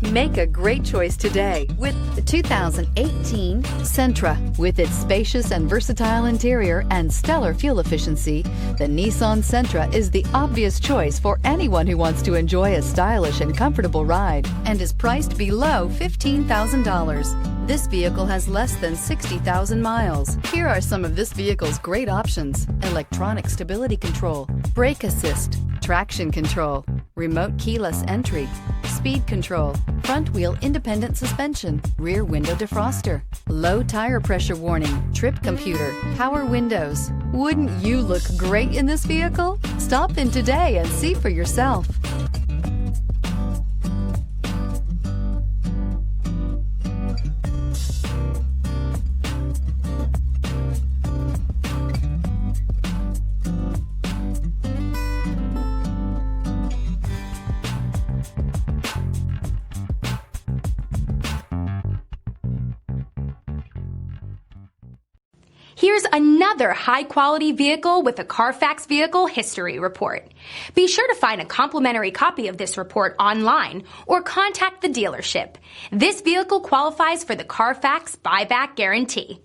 Make a great choice today with the 2018 Sentra. With its spacious and versatile interior and stellar fuel efficiency, the Nissan Sentra is the obvious choice for anyone who wants to enjoy a stylish and comfortable ride and is priced below $15,000. This vehicle has less than 60,000 miles. Here are some of this vehicle's great options: electronic stability control, brake assist, traction control, remote keyless entry, speed control, front wheel independent suspension, rear window defroster, low tire pressure warning, trip computer, power windows. Wouldn't you look great in this vehicle? Stop in today and see for yourself. Here's another high-quality vehicle with a Carfax Vehicle History Report. Be sure to find a complimentary copy of this report online or contact the dealership. This vehicle qualifies for the Carfax Buyback Guarantee.